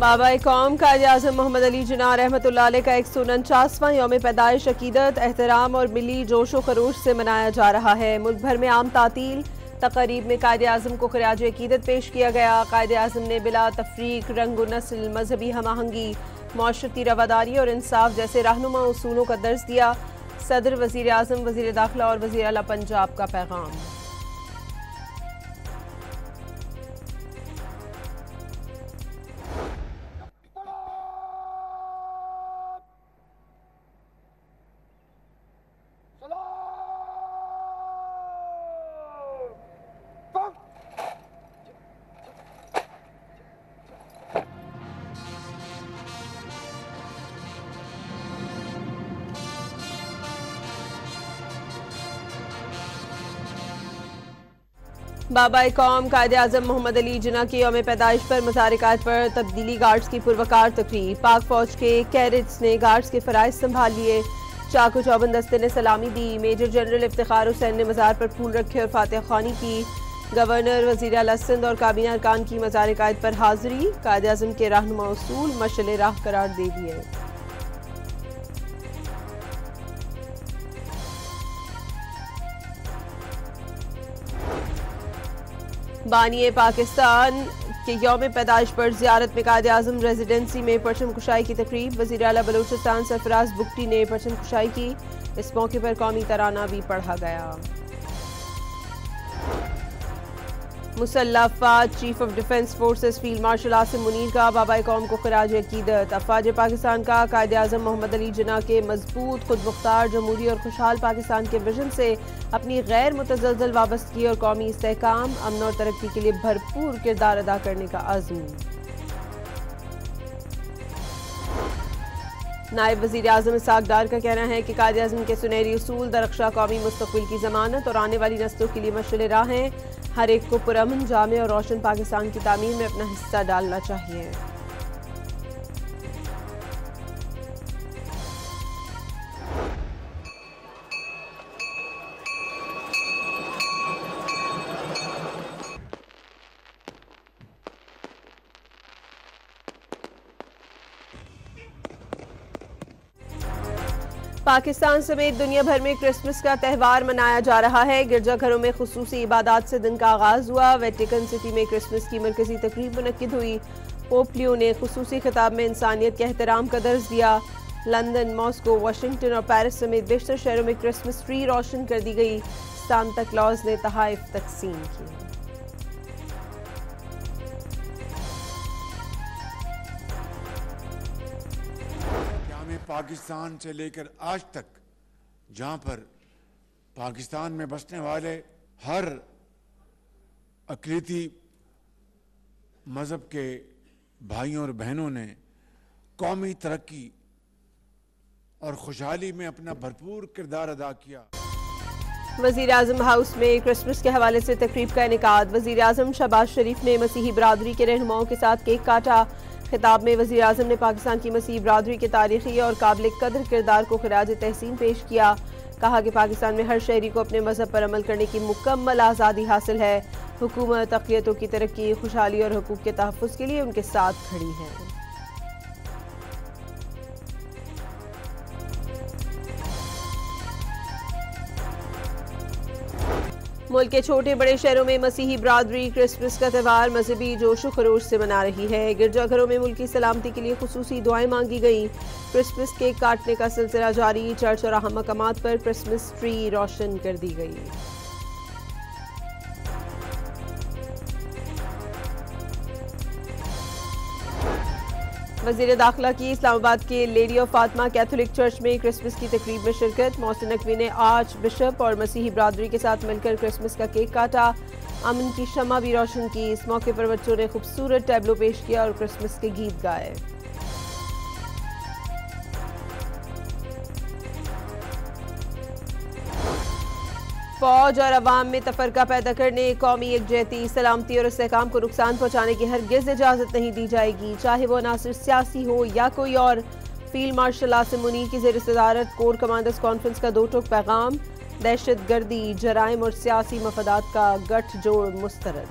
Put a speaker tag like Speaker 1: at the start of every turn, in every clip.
Speaker 1: बाबा कौम कायदे आज़म मोहम्मद अली जिन्ना रहमतुल्लाह अलैह का 149वां यौम पैदाइश अकीदत, एहतराम और मिली जोशो खरोश से मनाया जा रहा है। मुल्क भर में आम तातील तक़रीब में कायदे आज़म को खिराज अकीदत पेश किया गया। कायदे आज़म ने बिला तफरीक रंग व नस्ल, मजहबी हमआहंगी, माशरती रवादारी और इंसाफ जैसे रहनुमा उसूलों का दर्ज दिया। सदर, वज़ीर आज़म, वज़ीर दाखिला और वज़ीर आला पंजाब का पैगाम। बाबा कौम कायदे आज़म मोहम्मद अली जिन्ना के यौम पैदाइश पर मज़ार-ए-कायद पर तब्दीली गार्ड्स की पुरवकार तकरीब। पाक फौज के कैडेट्स ने गार्ड्स के फराइज संभाल लिए। चाकू चौबंद दस्ते ने सलामी दी। मेजर जनरल इफ्तिखार हुसैन ने मज़ार पर फूल रखे और फातिहा ख्वानी की। गवर्नर, वज़ीर आला सिंध और काबीना अरकान की मज़ार-ए-कायद पर हाजिरी। कायदे आज़म के रहनुमा उसूल मशअल राह करार दे दिए। बानिए पाकिस्तान के यौम पैदाइश पर ज़ियारत में कायदे आज़म रेजिडेंसी में परचम कुशाई की तकरीब। वज़ीर आला बलूचिस्तान सरफराज बुगटी ने परचम कुशाई की। इस मौके पर कौमी तराना भी पढ़ा गया। मुसल्लह अफ़वाज chief of defence forces field marshal Asim Munir का बाबा कौम को खिराज अकीदत। अफ़वाज पाकिस्तान का कायदे आज़म मोहम्मद अली जिन्ना के मजबूत, खुद मुख्तार, जमहूरी और खुशहाल पाकिस्तान के विजन से अपनी गैर मुतज़लज़ल वाबस्तगी और कौमी इस्तेहकाम, अमन और तरक्की के लिए भरपूर किरदार अदा करने का अज़्म। नायब वज़ीर आज़म इसाक डार का कहना है कि कायदे आज़म के सुनहरी उसूल दरख्शा कौमी मुस्तक़बिल की ज़मानत और आने वाली नस्लों के लिए मशअल राह हैं। हर एक को पुरअमन, जामे और रोशन पाकिस्तान की तामीर में अपना हिस्सा डालना चाहिए। पाकिस्तान समेत दुनिया भर में क्रिसमस का त्यौहार मनाया जा रहा है। गिरजाघरों में खुसूसी इबादत से दिन का आगाज हुआ। वेटिकन सिटी में क्रिसमस की मरकजी तकरीब मुनक्किद हुई। पोप लियो ने खुसूसी खिताब में इंसानियत के एहतराम का दर्ज दिया। लंदन, मॉस्को, वाशिंगटन और पेरिस समेत बेशतर शहरों में क्रिसमस ट्री रोशन कर दी गई। सांता क्लॉज ने तोहफे तकसीम किए।
Speaker 2: पाकिस्तान से लेकर आज तक जहां पर पाकिस्तान में बसने वाले हर अक़लीती मज़हब के भाइयों और बहनों ने कौमी तरक्की और खुशहाली में अपना भरपूर किरदार अदा किया।
Speaker 1: वज़ीर आज़म हाउस में क्रिसमस के हवाले से तकरीब का इनेकाद। वज़ीर आज़म शहबाज शरीफ ने मसीही बरादरी के रहनुमाओं के साथ केक काटा। खिताब में वज़ीर आज़म ने पाकिस्तान की मसीही बरादरी के तारीखी और काबिल कदर किरदार को खिराज तहसीन पेश किया। कहा कि पाकिस्तान में हर शहरी को अपने मजहब पर अमल करने की मुकम्मल आज़ादी हासिल है। हुकूमत अक़लियतों की तरक्की, खुशहाली और हुकूक के तहफ़्फ़ुज़ के लिए उनके साथ खड़ी है। मुल्क के छोटे बड़े शहरों में मसीही बरादरी क्रिसमस का त्यौहार मजहबी जोशो खरोश से मना रही है। गिरजाघरों में मुल्क की सलामती के लिए खुसूसी दुआएं मांगी गई। क्रिसमस केक काटने का सिलसिला जारी। चर्च और अहम मकामात पर क्रिसमस ट्री रोशन कर दी गई। वज़ीर दाखिला की इस्लामाबाद के lady of Fatima Catholic church में क्रिसमस की तकरीब में शिरकत। मोहसिन नकवी ने आर्च बिशप और मसीही बरादरी के साथ मिलकर क्रिसमस का केक काटा। अमन की शम्मा भी रोशन की। इस मौके पर बच्चों ने खूबसूरत टैबलो पेश किया और क्रिसमस के गीत गाए। फौज और अवाम में तफरका पैदा करने, कौमी यकजहती, सलामती और इस्तेहकाम को नुकसान पहुँचाने की हरगिज़ इजाज़त नहीं दी जाएगी, चाहे वो अनासर सियासी हो या कोई और। फील्ड मार्शल आसिम मुनीर की ज़ेर सदारत कोर कमांडर्स कॉन्फ्रेंस का दो टोक पैगाम। दहशत गर्दी, जराइम और सियासी मफादात का गठजोड़ मुस्तरद।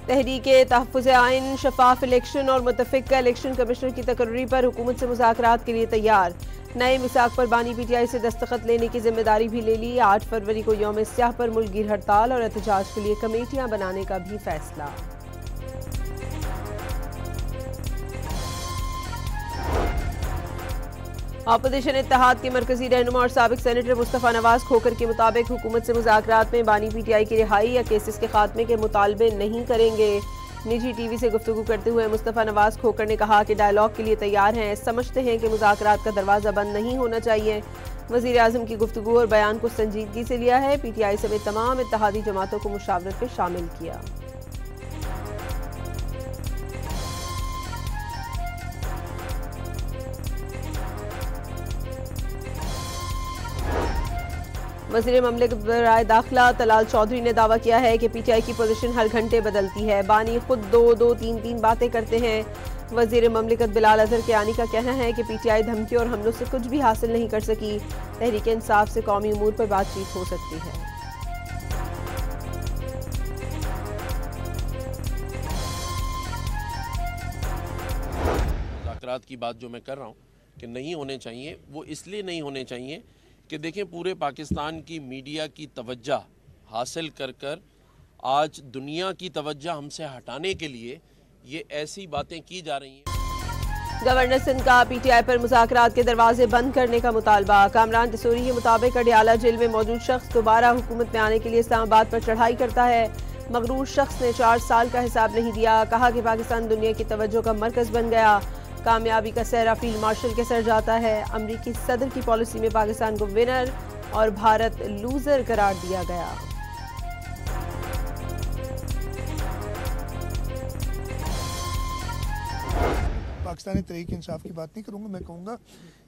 Speaker 1: तहरीक तहफ़्फ़ुज़ आइन शफाफ इलेक्शन और मुतफ़िक़ा इलेक्शन कमिश्नर की तकर्री पर हुकूमत से मुज़ाकरात के लिए तैयार। नए मिसाक पर बानी पीटीआई से दस्तखत लेने की जिम्मेदारी भी ले ली। 8 फरवरी को यौम स्याह पर मुल्क गिर हड़ताल और एहतजाज के लिए कमेटियां बनाने का भी फैसला। अपोजिशन इत्तेहाद के मरकजी रहनुमा और साबिक सेनेटर मुस्तफ़ा नवाज खोकर के मुताबिक हुकूमत से मुज़ाकरात में बानी पीटीआई की रिहाई या केसेस के खात्मे के मुतालबे नहीं करेंगे। निजी टीवी से गुफ्तगू करते हुए मुस्तफ़ा नवाज खोकर ने कहा कि डायलॉग के लिए तैयार हैं, समझते हैं कि मुज़ाकरात का दरवाज़ा बंद नहीं होना चाहिए। वज़ीर आज़म की गुफ्तगू और बयान को संजीदगी से लिया है। पीटीआई समेत तमाम इत्तेहादी जमातों को मुशावरत में शामिल किया। वज़ीर ममलिकत बराए दाखिला तलाल चौधरी ने दावा किया है कि पीटीआई की पोजीशन हर घंटे बदलती है। बानी खुद 2-2, 3-3 बातें करते हैं। वज़ीर ममलिकत बिलाल अज़हर के आनी का कहना है कि पीटीआई धमकियों और हमलों से कुछ भी हासिल नहीं कर सकी। तहरीक इंसाफ से कौमी उमूर पर बातचीत हो सकती है।
Speaker 3: मुज़ाकरात की बात जो मैं कर रहा हूँ कि नहीं होने चाहिए, वो इसलिए नहीं होने चाहिए कि देखें पूरे पाकिस्तान की मीडिया की तवज्जो हासिल कर कर आज दुनिया की तवज्जो हमसे हटाने के लिए ये ऐसी बातें की जा रही हैं।
Speaker 1: गवर्नर सिंध का पीटीआई पर मुज़ाकरात के दरवाजे बंद करने का मुतालबा। कामरान तसूरी के मुताबिक अडियाला जेल में मौजूद शख्स दोबारा हुकूमत में आने के लिए इस्लामाबाद पर चढ़ाई करता है। मगरूर शख्स ने 4 साल का हिसाब नहीं दिया। कहा कि पाकिस्तान दुनिया की तवज्जो का मरकज बन गया। कामयाबी का सहरा फील्ड मार्शल के सर जाता है। अमरीकी सदर की पॉलिसी में पाकिस्तान को विनर और भारत लूजर करार दिया गया।
Speaker 4: पाकिस्तानी तहरीक इंसाफ की बात नहीं करूंगा, मैं कहूँगा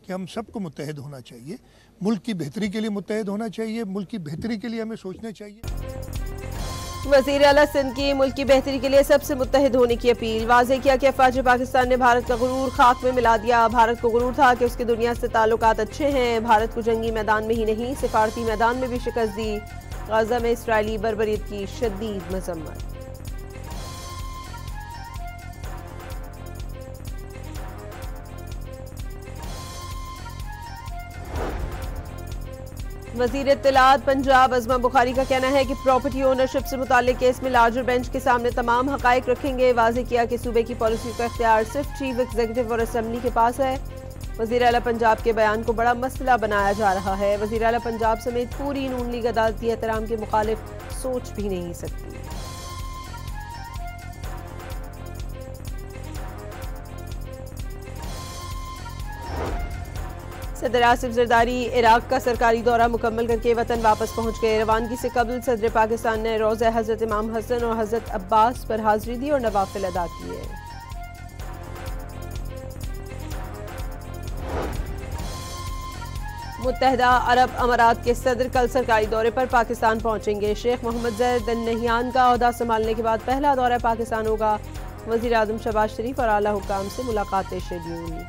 Speaker 4: कि हम सबको मुत्तहिद होना चाहिए, मुल्क की बेहतरी के लिए मुत्तहिद होना चाहिए, मुल्क की बेहतरी के लिए हमें सोचना चाहिए।
Speaker 1: वज़ीर आला सिंध की मुल्क की बेहतरी के लिए सबसे मुत्तहिद होने की अपील। वाज़ेह किया कि अफवाज पाकिस्तान ने भारत का गुरूर खाक में मिला दिया। भारत को गुरूर था कि उसके दुनिया से ताल्लुकात अच्छे हैं। भारत को जंगी मैदान में ही नहीं सिफारती मैदान में भी शिकस्त दी। गाजा में इसराइली बर्बरियत की शदीद मजम्मत। वज़ीर इत्तलात पंजाब अज़मा बुखारी का कहना है कि प्रॉपर्टी ओनरशिप से मुताल्लिक केस में लार्जर बेंच के सामने तमाम हक़ाइक़ रखेंगे। वाज़ेह किया कि सूबे की पॉलिसी का इख्तियार सिर्फ चीफ एग्जीक्यूटिव और असेंबली के पास है। वज़ीर आला पंजाब के बयान को बड़ा मसला बनाया जा रहा है। वज़ीर आला पंजाब समेत पूरी नून लीग अदालती एहतराम के मुखालिफ सोच भी नहीं सकती। सदर आसिफ जरदारी इराक का सरकारी दौरा मुकम्मल करके वतन वापस पहुंच गए। रवानगी से कबल सदर पाकिस्तान ने रोज़ा हज़रत इमाम हसन और हज़रत अब्बास पर हाजिरी दी और नवाफिल अदा किए। मुत्तहदा अरब अमारात के सदर कल सरकारी दौरे पर पाकिस्तान पहुंचेंगे। शेख मोहम्मद ज़ैद अल नहयान का ओहदा संभालने के बाद पहला दौरा पाकिस्तान होगा। वज़ीर आज़म शहबाज शरीफ और आला हुक्काम से मुलाकातें शेड्यूल।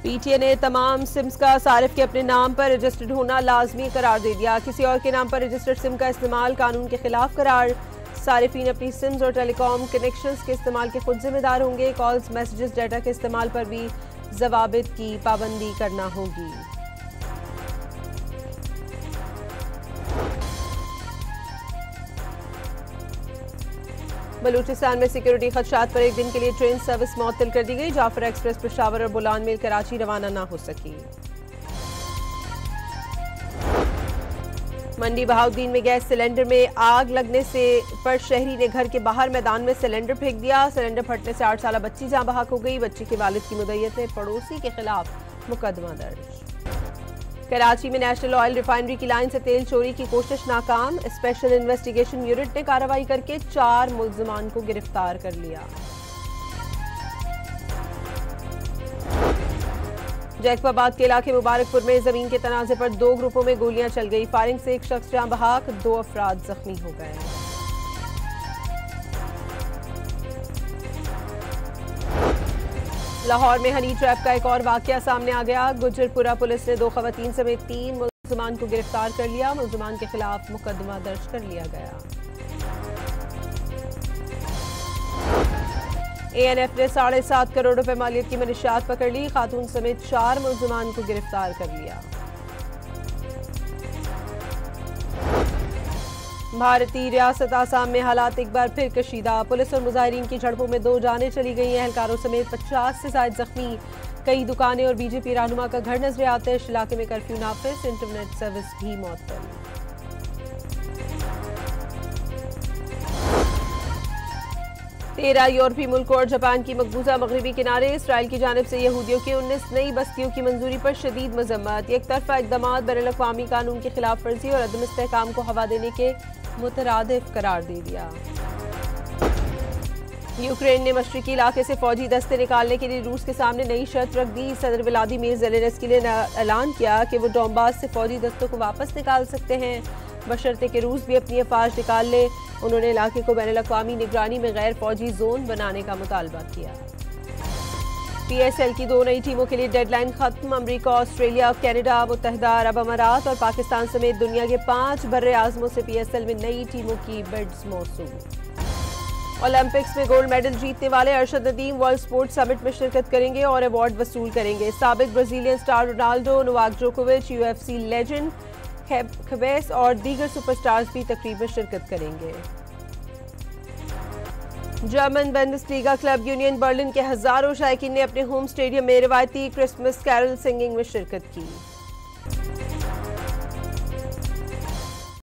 Speaker 1: पीटीए ने तमाम सिम्स का सारिफ के अपने नाम पर रजिस्टर्ड होना लाजमी करार दे दिया। किसी और के नाम पर रजिस्टर्ड सिम का इस्तेमाल कानून के खिलाफ करार। सारिफीन अपनी सिम्स और टेलीकॉम कनेक्शंस के इस्तेमाल के खुद जिम्मेदार होंगे। कॉल्स, मैसेजेस, डाटा के इस्तेमाल पर भी ज़वाबित की पाबंदी करना होगी। बलूचिस्तान में सिक्योरिटी खदशात पर एक दिन के लिए ट्रेन सर्विस मुअत्तल कर दी गई। जाफर एक्सप्रेस पेशावर और बुलान मेल कराची रवाना ना हो सकी। मंडी बहाउद्दीन में गैस सिलेंडर में आग लगने से पर शहरी ने घर के बाहर मैदान में सिलेंडर फेंक दिया। सिलेंडर फटने से 8 साला बच्ची जाँ बहक हो गई। बच्ची के वालिद की मुद्दत में पड़ोसी के खिलाफ मुकदमा दर्ज। कराची में नेशनल ऑयल रिफाइनरी की लाइन से तेल चोरी की कोशिश नाकाम। स्पेशल इन्वेस्टिगेशन यूनिट ने कार्रवाई करके 4 मुल्जिमान को गिरफ्तार कर लिया। जैकबाबाद के इलाके मुबारकपुर में जमीन के तनाजे पर 2 ग्रुपों में गोलियां चल गई। फायरिंग से एक शख्स जाँ बहक, 2 अफराद जख्मी हो गए। लाहौर में हनी ट्रैप का एक और वाकया सामने आ गया। गुजरपुरा पुलिस ने 2 खवातीन समेत 3 मुल्ज़मान को गिरफ्तार कर लिया। मुल्ज़मान के खिलाफ मुकदमा दर्ज कर लिया गया। ANF ने 7.5 करोड़ रुपए मालियत की मनशियात पकड़ ली। खातून समेत 4 मुल्ज़मान को गिरफ्तार कर लिया। भारतीय रियासत आसाम में हालात एक बार फिर कशीदा। पुलिस और मुजाहिरीन की झड़पों में 2 जानें चली गई हैं। एहलकारों समेत 50 से ज्यादा जख्मी। कई दुकानें और बीजेपी रहनुमा का घर नजर आतिश। इलाके में कर्फ्यू नाफिज, इंटरनेट सर्विस भी मुअत्तल। तेरह यूरोपीय मुल्कों और जापान की मकबूजा मगरबी किनारे इसराइल की जानिब से यहूदियों की 19 नई बस्तियों की मंजूरी पर शदीद मजम्मत। एक तरफा इक़दाम बैनुल-अक़वामी कानून की खिलाफ वर्जी और अदम इस्तेहकाम को हवा देने के मुतरादिफ करार दे दिया। यूक्रेन ने मशरिकी इलाके से फौजी दस्ते निकालने के लिए रूस के सामने नई शर्त रख दी। सदर व्लादिमीर ज़ेलेंस्की ने ऐलान किया कि वो डोंबास से फौजी दस्तों को वापस निकाल सकते हैं, बशर्ते कि रूस भी अपनी अफवाज निकाल ले। उन्होंने इलाके को बैनुल-अक़वामी निगरानी में गैर फौजी जोन बनाने का मुतालबा किया। PSL की 2 नई टीमों के लिए डेडलाइन खत्म। अमरीका, ऑस्ट्रेलिया, कनाडा, मुत्तहिदा अरब अमारात और पाकिस्तान समेत दुनिया के 5 बर्रे आज़मों से PSL में नई टीमों की बिड्स मौसूल। ओलंपिक्स में गोल्ड मेडल जीतने वाले Arshad Nadeem world sports summit में शिरकत करेंगे और अवार्ड वसूल करेंगे। साबिक ब्राजीलियन स्टार रोनाल्डो, नोवाक जोकोविच, UFC लेजेंड खबेस और दीगर सुपरस्टार्स भी तकरीब में शिरकत करेंगे। German Bundesliga club union Berlin के हजारों शायकीन ने अपने होम स्टेडियम में रिवायती क्रिसमस कैरल सिंगिंग में शिरकत की।